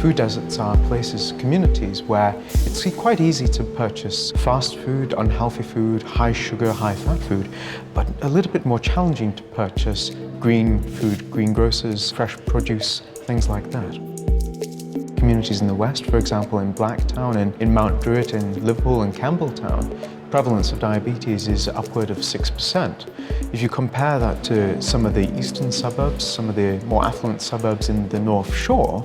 Food deserts are places, communities, where it's quite easy to purchase fast food, unhealthy food, high sugar, high fat food, but a little bit more challenging to purchase green food, green grocers, fresh produce, things like that. Communities in the West, for example, in Blacktown, in Mount Druitt, in Liverpool and Campbelltown, prevalence of diabetes is upward of 6%. If you compare that to some of the eastern suburbs, some of the more affluent suburbs in the North Shore,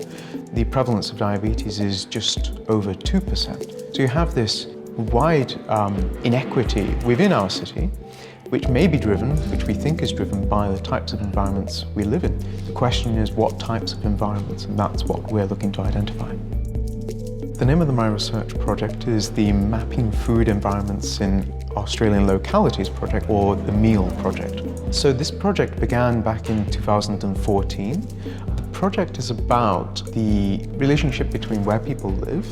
the prevalence of diabetes is just over 2%. So you have this wide inequity within our city, which may be driven, which we think is driven by the types of environments we live in. The question is what types of environments, and that's what we're looking to identify. The name of my research project is the Mapping Food Environments in Australian Localities project, or the MEAL project. So this project began back in 2014. The project is about the relationship between where people live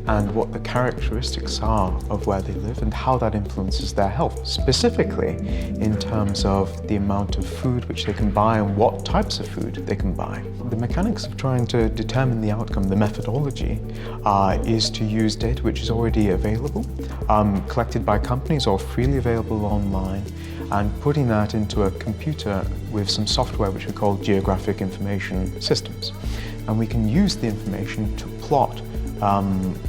and what the characteristics are of where they live and how that influences their health, specifically in terms of the amount of food which they can buy and what types of food they can buy. The mechanics of trying to determine the outcome, the methodology, is to use data which is already available, collected by companies or freely available online, and putting that into a computer with some software which we call geographic information systems. And we can use the information to plot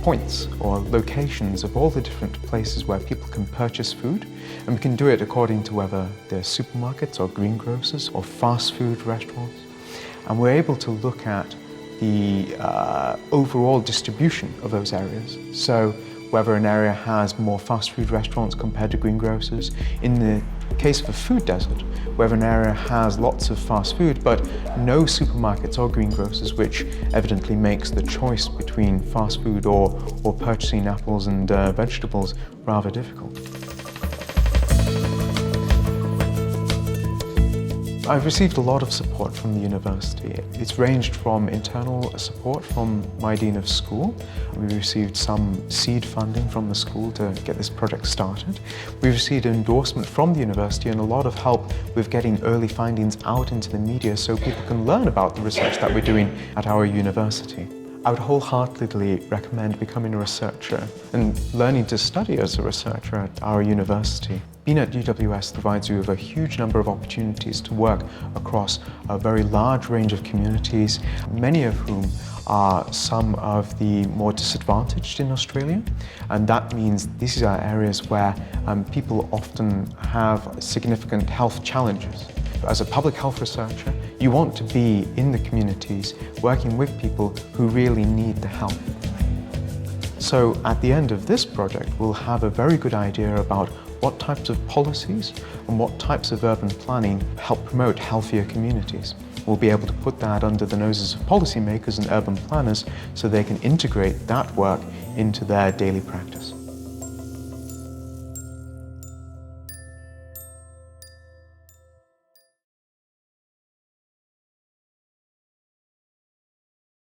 points or locations of all the different places where people can purchase food, and we can do it according to whether they're supermarkets or greengrocers or fast food restaurants. And we're able to look at the overall distribution of those areas. So whether an area has more fast food restaurants compared to greengrocers. In the case of a food desert, whether an area has lots of fast food but no supermarkets or greengrocers, which evidently makes the choice between fast food or purchasing apples and vegetables rather difficult. I've received a lot of support from the university. It's ranged from internal support from my dean of school. We received some seed funding from the school to get this project started. We received endorsement from the university and a lot of help with getting early findings out into the media so people can learn about the research that we're doing at our university. I would wholeheartedly recommend becoming a researcher and learning to study as a researcher at our university. Being at UWS provides you with a huge number of opportunities to work across a very large range of communities, many of whom are some of the more disadvantaged in Australia. And that means these are areas where people often have significant health challenges. As a public health researcher, you want to be in the communities working with people who really need the help. So at the end of this project, we'll have a very good idea about what types of policies and what types of urban planning help promote healthier communities. We'll be able to put that under the noses of policymakers and urban planners so they can integrate that work into their daily practice.